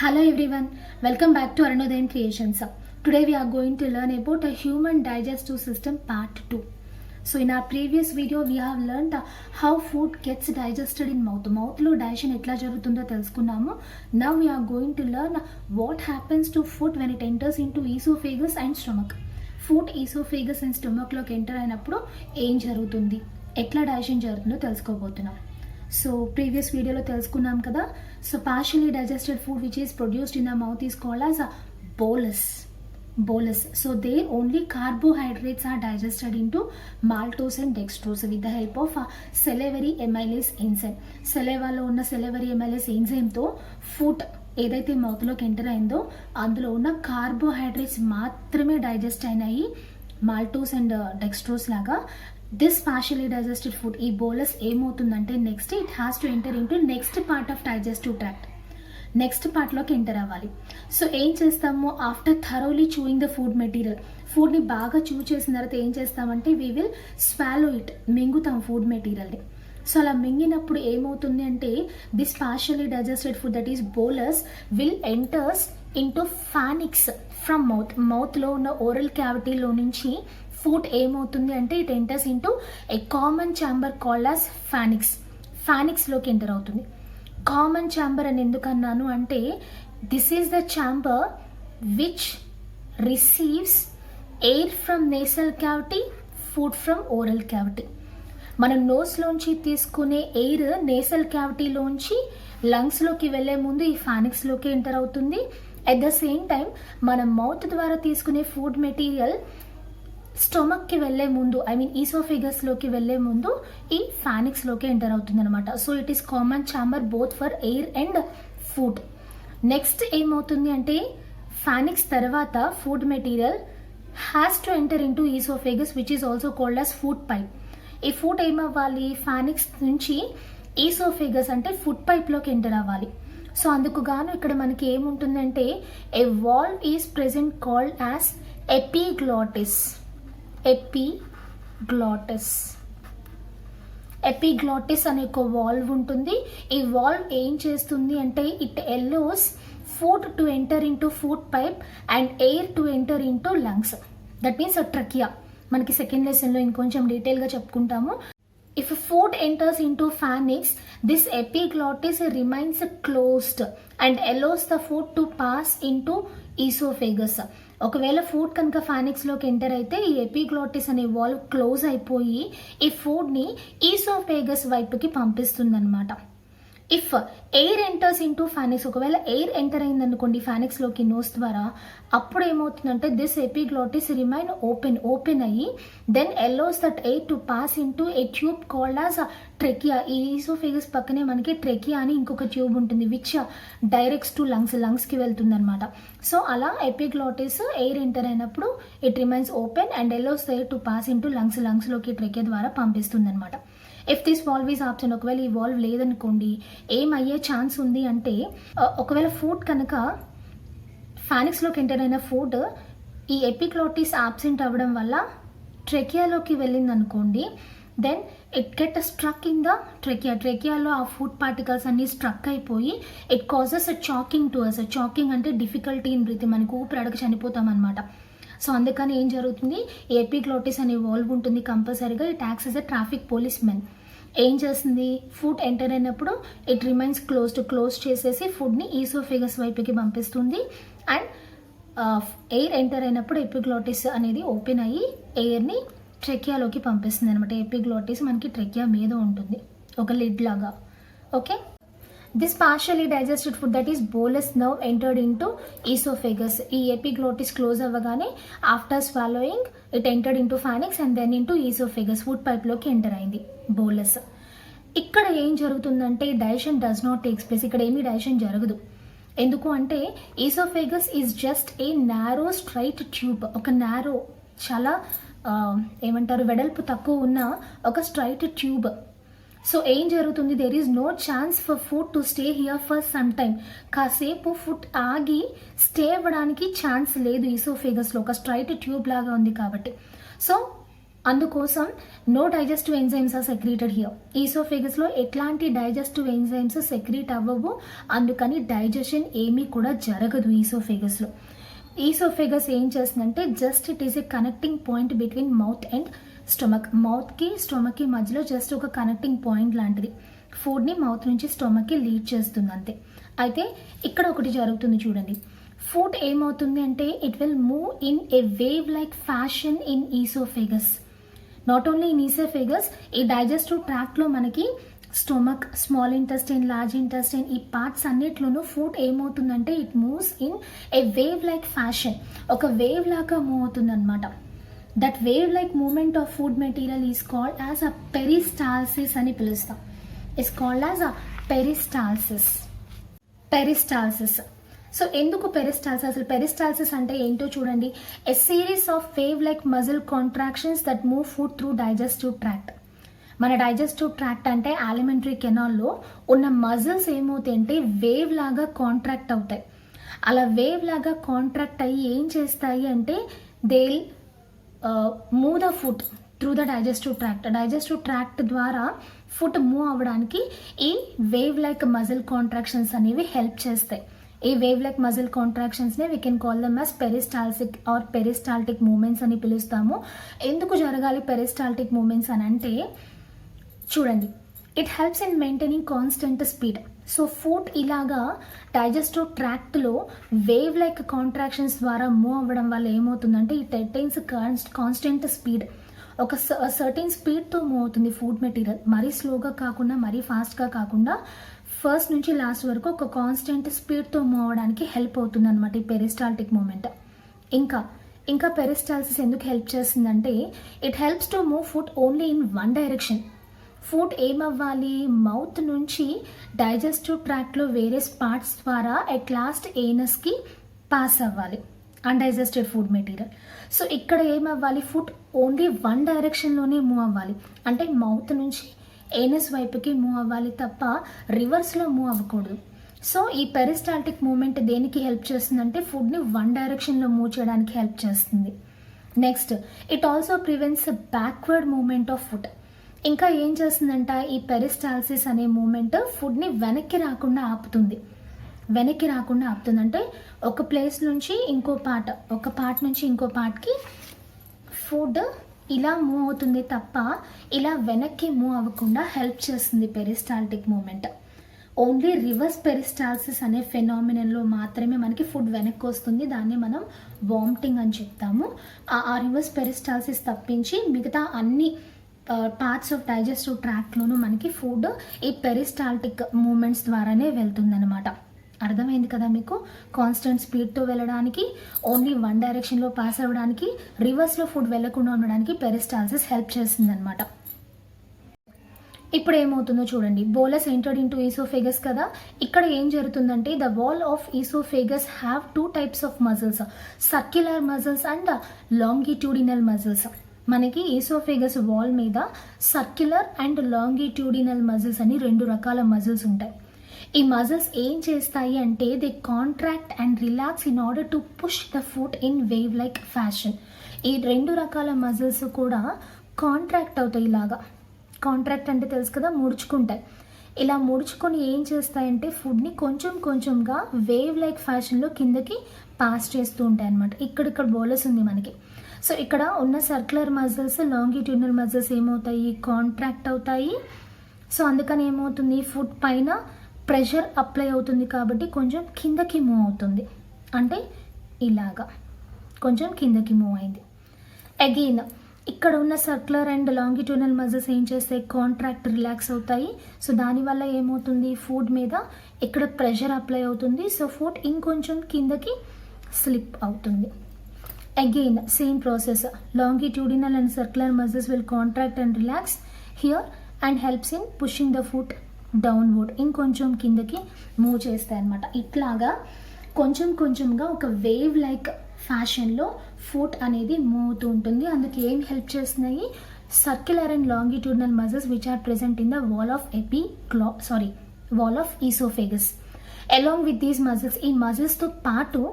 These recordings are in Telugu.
Hello everyone, welcome back to Arunodayam Creations. Today we are going to learn about a human digestive system part 2. So in our previous video we have learned how food gets digested in mouth. Mouth lo digestion etla jarugutundo telusukunnamu. Now we are going to learn what happens to food when it enters into esophagus and stomach. Food esophagus and stomach loki enter అయినప్పుడు ఏం జరుగుతుంది, ఎట్లా డైజెషన్ జరుగుతుందో తెలుసుకోబోతున్నాం. సో ప్రీవియస్ వీడియోలో తెలుసుకున్నాం కదా. So partially digested food which is produced in the mouth is called as bolus. So there only carbohydrates are digested into maltose and dextrose with the help of salivary amylase enzyme. Salivaలో ఉన్న salivary amylase enzyme తో ఫుడ్ ఏదైతే మౌత్లోకి ఎంటర్ అయిందో అందులో ఉన్న కార్బోహైడ్రేట్స్ మాత్రమే డైజెస్ట్ అయినాయి, మాల్టోస్ అండ్ డెక్స్ట్రోస్ లాగా. దిస్ పార్షియలీ డైజెస్టెడ్ ఫుడ్, ఈ బోలస్ ఏమవుతుందంటే next it has to enter into next part of digestive tract, next పార్ట్లోకి ఎంటర్ అవ్వాలి. సో ఏం చేస్తాము, after thoroughly chewing the food material, ఫుడ్ని బాగా చూ చేసిన తర్వాత ఏం చేస్తామంటే వీ విల్ స్వాలో ఇట్, మింగుతాం ఫుడ్ మెటీరియల్ని. సో అలా మింగినప్పుడు ఏమవుతుంది అంటే this partially digested food that is bolus will enters into pharynx from మౌత్లో ఉన్న ఓరల్ క్యావిటీలో నుంచి ఫుడ్ ఏమవుతుంది అంటే it enters into a common chamber called as ఫానిక్స్లోకి ఎంటర్ అవుతుంది. కామన్ ఛాంబర్ అని ఎందుకన్నాను అంటే this is the chamber which receives air from nasal cavity, food from oral cavity. మనం నోస్లోంచి తీసుకునే ఎయిర్ నేసల్ క్యావిటీలోంచి లంగ్స్లోకి వెళ్లే ముందు ఈ ఫానిక్స్లోకి ఎంటర్ అవుతుంది. అట్ ద సేమ్ టైం మనం మౌత్ ద్వారా తీసుకునే ఫుడ్ మెటీరియల్ స్టొమక్కి వెళ్లే ముందు, ఐ మీన్ ఈసోఫిగస్లోకి వెళ్లే ముందు ఈ ఫానిక్స్లోకి ఎంటర్ అవుతుంది అనమాట. So it is common chamber both for air and food. Next ఏమవుతుంది అంటే ఫానిక్స్ తర్వాత food material has to enter into oesophagus which is also called as food pipe. ఈ ఫుడ్ ఏమవ్వాలి, ఫానిక్స్ నుంచి ఈసోఫిగస్ అంటే ఫుడ్ పైప్లోకి ఎంటర్ అవ్వాలి. సో అందుకు గాను ఇక్కడ మనకి ఏముంటుందంటే a valve is present called as epiglottis. Epiglottis అనే ఒక వాల్వ్ ఉంటుంది. ఈ వాల్వ్ ఏం చేస్తుంది అంటే it allows food to enter into food pipe and air to enter into lungs. That means trachea. మనకి సెకండ్ లెసన్లో ఇంకొంచెం డీటెయిల్గా చెప్పుకుంటాము. If food enters into pharynx, this epiglottis remains closed and allows the food to pass into esophagus. ఒకవేళ ఫుడ్ కనుక ఫానిక్స్లోకి ఎంటర్ అయితే ఈ ఎపిగ్లాటిస్ అనే వాల్వ్ క్లోజ్ అయిపోయి ఈ ఫుడ్ని ఈసోఫేగస్ వైపుకి పంపిస్తుంది అనమాట. ఇఫ్ ఎయిర్ ఎంటర్స్ ఇంటూ ఫానిక్స్, ఒకవేళ ఎయిర్ ఎంటర్ అయింది అనుకోండి ఫానిక్స్లోకి నోస్ ద్వారా, అప్పుడు ఏమవుతుందంటే దిస్ ఎపిగ్లాటిస్ రిమైన్ ఓపెన్ అయ్యి then allows that air to pass into a tube called as trachea. ఈ ఈసోఫేగస్ పక్కనే మనకి ట్రెకియా అని ఇంకొక ట్యూబ్ ఉంటుంది విచ్ డైరెక్ట్స్ టు లంగ్స్కి వెళ్తుంది అనమాట. సో అలా ఎపిగ్లాటిస్ ఎయిర్ ఎంటర్ అయినప్పుడు it remains open and allows air to pass into లంగ్స్లోకి ట్రెకియా ద్వారా పంపిస్తుంది అనమాట. If this valve is absent, ఒకవేళ ఈ వాల్వ్ లేదనుకోండి ఏమయ్యే ఛాన్స్ ఉంది అంటే ఒకవేళ ఫుడ్ కనుక ఫానిక్స్లోకి ఎంటర్ అయిన ఫుడ్ ఈ ఎపిగ్లాటిస్ ఆబ్సెంట్ అవ్వడం వల్ల ట్రెకియాలోకి వెళ్ళింది అనుకోండి, then it get struck in the ట్రెకియాలో ఆ ఫుడ్ పార్టికల్స్ అన్ని స్ట్రక్ అయిపోయి it causes choking to us. Choking అంటే డిఫికల్టీ ఇన్ బ్రీతింగ్, మనకు ఊపిరాడక చనిపోతాం అనమాట. సో అందుకని ఏం జరుగుతుంది, ఎపిగ్లాటిస్ అనే వాల్వ్ ఉంటుంది కంపల్సరీగా. It acts as a traffic police men. ఏం చేస్తుంది, ఫుడ్ ఎంటర్ అయినప్పుడు ఇట్ రిమైన్స్ క్లోజ్ చేసేసి ఫుడ్ని ఈసోఫేగస్ వైపుకి పంపిస్తుంది అండ్ ఎయిర్ ఎంటర్ అయినప్పుడు ఎపిగ్లాటిస్ అనేది ఓపెన్ అయ్యి ఎయిర్ని ట్రెకియాలోకి పంపిస్తుంది అనమాట. ఎపిగ్లాటిస్ మనకి ట్రెకియా మీద ఉంటుంది ఒక లిడ్ లాగా. Okay, this partially digested food that is bolus nerve entered into oesophagus. ఈ ఎపిగ్లాటిస్ క్లోజ్ అవ్వగానే after swallowing it entered into pharynx and then into oesophagus, food పైప్లోకి ఎంటర్ అయింది బోలస్. ఇక్కడ ఏం జరుగుతుందంటే digestion does not takes place. ఇక్కడ ఏమీ డైజెషన్ జరగదు. ఎందుకు అంటే oesophagus is just a narrow straight tube, ఒక నారో చాలా ఏమంటారు వెడల్పు తక్కువ ఉన్న ఒక స్ట్రైట్ ట్యూబ్. సో ఏం జరుగుతుంది, there is no chance for food to stay here for some time. కాసేపు ఫుడ్ ఆగి స్టే అవ్వడానికి ఛాన్స్ లేదు ఈసోఫేగస్లో, ఒక స్ట్రైట్ ట్యూబ్ లాగా ఉంది కాబట్టి. సో అందుకోసం no digestive enzymes are secreted here. ఈసోఫేగస్లో ఎట్లాంటి డైజెస్టివ్ ఎంజైమ్స్ సెక్రీట్ అవ్వవు, అందుకని డైజెషన్ ఏమీ కూడా జరగదు ఈసోఫేగస్లో. ఈసోఫేగస్ ఏం చేస్తుందంటే just it is a connecting point between mouth and stomach. మౌత్కి స్టొమక్కి మధ్యలో జస్ట్ ఒక కనెక్టింగ్ పాయింట్ లాంటిది. ఫుడ్ని మౌత్ నుంచి స్టొమక్కి లీడ్ చేస్తుంది అంతే. అయితే ఇక్కడ ఒకటి జరుగుతుంది చూడండి. ఫుడ్ ఏమవుతుంది అంటే it will move in a wave like fashion in oesophagus. Not only in oesophagus, ఈ డైజెస్టివ్ ట్రాక్ట్లో మనకి stomach, small intestine, large intestine, ఈ పార్ట్స్ అన్నిట్లోనూ ఫుడ్ ఏమవుతుందంటే it moves in a wave like fashion. ఒక వేవ్ లాగా మూవ్ అవుతుంది అనమాట. That wave like movement of food material is called as a peristalsis అని పిలుస్తాం. Is called as a peristalsis. Peristalsis. So ఎందుకు పెరిస్టాల్సిస్? అసలు పెరిస్టాల్సిస్ అంటే ఏంటో చూడండి. A series of wave like muscle contractions that move food through digestive tract. మన డైజెస్టివ్ ట్రాక్ట్ అంటే ఆలిమెంటరీ కెనాల్లో ఉన్న మజిల్స్ ఏమవుతాయంటే వేవ్ లాగా కాంట్రాక్ట్ అవుతాయి. అలా వేవ్ లాగా కాంట్రాక్ట్ అయ్యి ఏం చేస్తాయి అంటే they move the food through the digestive tract. Digestive tract ద్వారా ఫుడ్ మూవ్ అవ్వడానికి ఈ వేవ్ లైక్ మజిల్ కాంట్రాక్షన్స్ అనేవి హెల్ప్ చేస్తాయి. ఈ వేవ్ లైక్ మజిల్ కాంట్రాక్షన్స్ని we can call them as పెరిస్టాల్సిక్ are peristaltic moments అని పిలుస్తాము. ఎందుకు జరగాలి పెరిస్టాల్టిక్ మూమెంట్స్ అని అంటే చూడండి, it helps in maintaining constant speed. So food ఇలాగా డైజెస్టివ్ ట్రాక్ట్లో వేవ్ లైక్ కాంట్రాక్షన్స్ ద్వారా మూవ్ అవ్వడం వల్ల ఏమవుతుందంటే ఇట్ అటైన్స్ కాన్స్టెంట్ స్పీడ్. ఒక సర్టెన్ స్పీడ్తో మూవ్ అవుతుంది ఫుడ్ మెటీరియల్. మరీ స్లోగా కాకుండా మరీ ఫాస్ట్గా కాకుండా ఫస్ట్ నుంచి లాస్ట్ వరకు ఒక కాన్స్టెంట్ స్పీడ్తో మూవ్ అవ్వడానికి హెల్ప్ అవుతుంది అనమాట ఈ పెరిస్టాల్టిక్ మూమెంట్. ఇంకా పెరిస్టాల్సిస్ ఎందుకు హెల్ప్ చేస్తుందంటే it helps to move food only in one direction. Food ఏమవ్వాలి, మౌత్ నుంచి డైజెస్టివ్ ట్రాక్ట్లో వేరియస్ పార్ట్స్ ద్వారా అట్ లాస్ట్ ఏనస్కి పాస్ అవ్వాలి అన్డైజెస్టెడ్ ఫుడ్ మెటీరియల్. సో ఇక్కడ ఏమవ్వాలి, ఫుడ్ ఓన్లీ వన్ డైరెక్షన్లోనే మూవ్ అవ్వాలి. అంటే మౌత్ నుంచి ఏనస్ వైపుకి మూవ్ అవ్వాలి తప్ప రివర్స్లో మూవ్ అవ్వకూడదు. సో ఈ పెరిస్టాల్టిక్ మూమెంట్ దేనికి హెల్ప్ చేస్తుందంటే ఫుడ్ని వన్ డైరెక్షన్లో మూవ్ చేయడానికి హెల్ప్ చేస్తుంది. Next, it also prevents backward movement of food. ఇంకా ఏం చేస్తుందంట ఈ పెరిస్టాల్సిస్ అనే మూమెంట్ ఫుడ్ని వెనక్కి రాకుండా ఆపుతుంది. అంటే ఒక ప్లేస్ నుంచి ఇంకో పార్ట్, ఒక పార్ట్ నుంచి ఇంకో పార్ట్కి ఫుడ్ ఇలా మూవ్ అవుతుంది తప్ప ఇలా వెనక్కి మూవ్ అవ్వకుండా హెల్ప్ చేస్తుంది peristaltic movement. Only reverse peristalsis అనే ఫెనామినన్లో మాత్రమే మనకి ఫుడ్ వెనక్కి వస్తుంది. దాన్ని మనం వామిటింగ్ అని చెప్తాము. ఆ రివర్స్ పెరిస్టాల్సిస్ తప్పించి మిగతా అన్ని పార్ట్స్ ఆఫ్ డైజెస్టివ్ ట్రాక్ట్లోనూ మనకి ఫుడ్ ఈ పెరిస్టాల్టిక్ మూమెంట్స్ ద్వారానే వెళ్తుందన్నమాట. అర్థమైంది కదా మీకు? కాన్స్టెంట్ స్పీడ్తో వెళ్ళడానికి, ఓన్లీ వన్ డైరెక్షన్లో పాస్ అవ్వడానికి, రివర్స్లో ఫుడ్ వెళ్ళకుండా ఉండడానికి పెరిస్టాల్సిస్ హెల్ప్ చేస్తుంది అనమాట. ఇప్పుడు ఏమవుతుందో చూడండి. బోలస్ ఎంటర్డ్ ఇంటూ ఈసోఫేగస్ కదా. ఇక్కడ ఏం జరుగుతుందంటే the wall of oesophagus have two types of muscles, circular muscles and longitudinal muscles. మనకి ఈసోఫేగస్ వాల్ మీద సర్క్యులర్ అండ్ లాంగిట్యూడినల్ మజిల్స్ అని రెండు రకాల మజిల్స్ ఉంటాయి. ఈ మజిల్స్ ఏం చేస్తాయి అంటే they contract and relax in order to push the food in wave like fashion. ఈ రెండు రకాల మజిల్స్ కూడా కాంట్రాక్ట్ అవుతాయి. ఇలాగా కాంట్రాక్ట్ అంటే తెలుసు కదా, ముడుచుకుంటాయి. ఇలా ముడుచుకొని ఏం చేస్తాయంటే ఫుడ్ని కొంచెం కొంచెంగా వేవ్ లైక్ ఫ్యాషన్లో కిందకి పాస్ చేస్తూ ఉంటాయి అన్నమాట. ఇక్కడ బోలస్ ఉంది మనకి. సో ఇక్కడ ఉన్న సర్క్యులర్ మజిల్స్, లాంగిట్యూడినల్ మజిల్స్ ఏమవుతాయి, కాంట్రాక్ట్ అవుతాయి. సో అందుకని ఏమవుతుంది, ఫుడ్ పైన ప్రెషర్ అప్లై అవుతుంది కాబట్టి కొంచెం కిందకి మూవ్ అవుతుంది. అంటే ఇలాగా కొంచెం కిందకి మూవ్ అయింది. అగైన్ ఇక్కడ ఉన్న సర్క్యులర్ అండ్ లాంగిట్యూడినల్ మజిల్స్ ఏం చేస్తాయి, కాంట్రాక్ట్, రిలాక్స్ అవుతాయి. సో దానివల్ల ఏమవుతుంది, ఫుడ్ మీద ఇక్కడ ప్రెషర్ అప్లై అవుతుంది. సో ఫుడ్ ఇంకొంచెం కిందకి స్లిప్ అవుతుంది. Again, same process. Longitudinal and circular muscles will contract and relax here and helps in pushing the foot downward. ఇంకొంచెం కిందకి మూవ్ చేస్తాయి అన్నమాట. ఇట్లాగా కొంచెం కొంచెంగా ఒక వేవ్ లైక్ ఫ్యాషన్లో ఫుట్ అనేది మూవ్ అవుతూ ఉంటుంది. అందుకే ఏం హెల్ప్ చేస్తున్నాయి, circular and longitudinal muscles which are present in the wall of oesophagus. Along with these muscles, ఈ మజిల్స్తో పాటు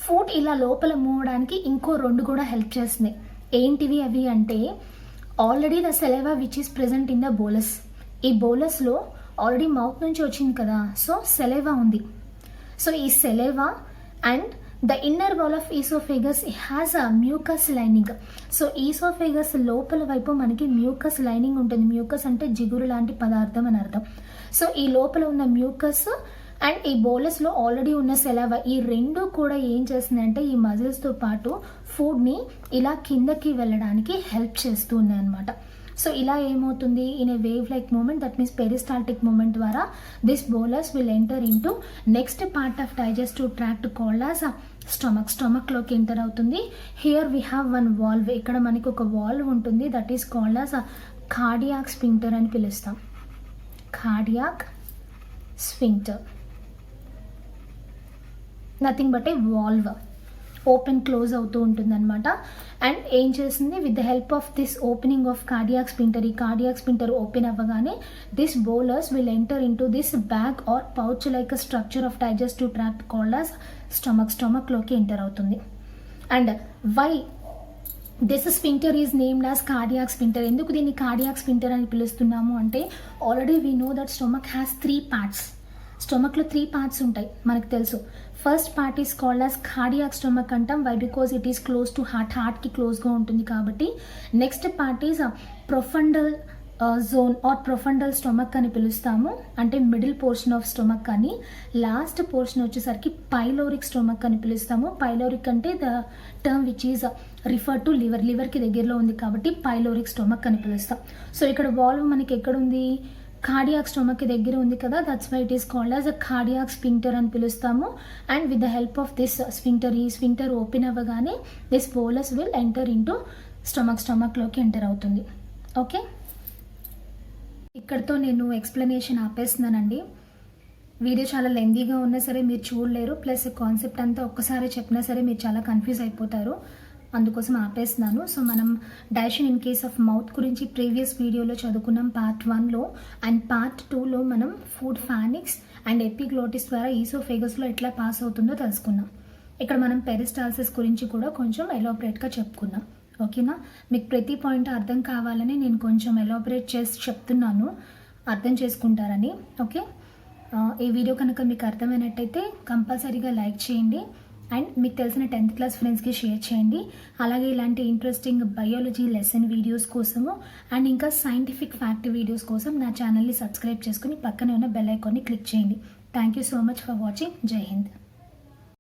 ఫుడ్ ఇలా లోపల మూవ్ అవడానికి ఇంకో రెండు కూడా హెల్ప్ చేస్తున్నాయి. ఏంటివి అవి అంటే already the saliva which is present in the bolus. ఈ బోలస్లో ఆల్రెడీ మౌత్ నుంచి వచ్చింది కదా, సో సెలైవా ఉంది. సో ఈ saliva and the inner wall of oesophagus has a mucus lining. So oesophagus లోపల వైపు మనకి మ్యూకస్ లైనింగ్ ఉంటుంది. మ్యూకస్ అంటే జిగురు లాంటి పదార్థం అని అర్థం. సో ఈ లోపల ఉన్న మ్యూకస్ అండ్ ఈ బోలస్లో ఆల్రెడీ ఉన్న సెలవా, ఈ రెండు కూడా ఏం చేస్తుందంటే ఈ మజిల్స్తో పాటు ఫుడ్ని ఇలా కిందకి వెళ్ళడానికి హెల్ప్ చేస్తూ ఉన్నాయి అనమాట. సో ఇలా ఏమవుతుంది, in a wave like movement, that means peristaltic movement ద్వారా this bolus will enter into next part of digestive tract called as stomach. స్టమక్లోకి ఎంటర్ అవుతుంది. Here we have one valve. ఇక్కడ మనకి ఒక వాల్వ్ ఉంటుంది, that is called as cardiac sphincter అని పిలుస్తాం. Cardiac sphincter, nothing but a valve, open close అవుతూ ఉంటుంది అనమాట. అండ్ ఏం చేస్తుంది, with the help of this opening of cardiac sprinter, ఈ కార్డియాక్ స్పింటర్ ఓపెన్ అవ్వగానే this bolus will enter into this bag or pouch like structure of digestive tract called as stomach. స్టమక్లోకి ఎంటర్ అవుతుంది. And why this sphincter is named as cardiac sphincter. ఎందుకు దీన్ని కార్డియాక్ స్పింక్టర్ అని పిలుస్తున్నాము అంటే, already we know that stomach has 3 parts. స్టమక్లో 3 parts ఉంటాయి మనకు తెలుసు. First part is called as cardiac stomach అంటాం. Why? Because it is close to హార్ట్కి క్లోజ్గా ఉంటుంది కాబట్టి. Next part is profundal zone or profundal stomach అని పిలుస్తాము, అంటే మిడిల్ పోర్షన్ ఆఫ్ స్టమక్ అని. లాస్ట్ పోర్షన్ వచ్చేసరికి పైలోరిక్ స్టమక్ అని పిలుస్తాము. పైలోరిక్ అంటే the term which is refer to liver. లివర్కి దగ్గరలో ఉంది కాబట్టి పైలోరిక్ స్టమక్ అని పిలుస్తాం. సో ఇక్కడ వాల్వ్ మనకి ఎక్కడుంది, కార్డియాక్ స్టమక్ దగ్గర ఉంది కదా, that's why it is called as a cardiac sphincter అని పిలుస్తాము. And with the help of this sphincter, ఈ స్ఫింక్టర్ ఓపెన్ అవ్వగానే this bolus will enter into స్టమక్లోకి ఎంటర్ అవుతుంది. ఓకే, ఇక్కడితో నేను ఎక్స్ప్లెనేషన్ ఆపేస్తున్నానండి. వీడియో చాలా లెందీగా ఉన్నా సరే మీరు చూడలేరు, ప్లస్ కాన్సెప్ట్ అంతా ఒక్కసారి చెప్పినా సరే మీరు చాలా కన్ఫ్యూజ్ అయిపోతారు, అందుకోసం ఆపేస్తున్నాను. సో మనం digestion in case of mouth గురించి ప్రీవియస్ వీడియోలో చదువుకున్నాం పార్ట్ 1లో. అండ్ పార్ట్ 2లో మనం ఫుడ్ ఫానిక్స్ అండ్ ఎపిగ్లోటిస్ ద్వారా ఈసోఫేగస్లో ఎట్లా పాస్ అవుతుందో తెలుసుకున్నాం. ఇక్కడ మనం పెరిస్టాల్సిస్ గురించి కూడా కొంచెం ఎలాబరేట్గా చెప్పుకున్నాం. ఓకేనా, మీకు ప్రతి పాయింట్ అర్థం కావాలని నేను కొంచెం ఎలాబరేట్ చేసి చెప్తున్నాను, అర్థం చేసుకుంటారని. ఓకే, ఈ వీడియో కనుక మీకు అర్థమైనట్టయితే కంపల్సరీగా లైక్ చేయండి అండ్ మీకు తెలిసిన 10th క్లాస్ ఫ్రెండ్స్కి షేర్ చేయండి. అలాగే ఇలాంటి ఇంట్రెస్టింగ్ బయాలజీ లెసన్ వీడియోస్ కోసము అండ్ ఇంకా సైంటిఫిక్ ఫ్యాక్ట్ వీడియోస్ కోసం నా ఛానల్ని సబ్స్క్రైబ్ చేసుకుని పక్కనే ఉన్న బెల్ ఐకాన్ని క్లిక్ చేయండి. Thank you so much for watching. జై హింద్.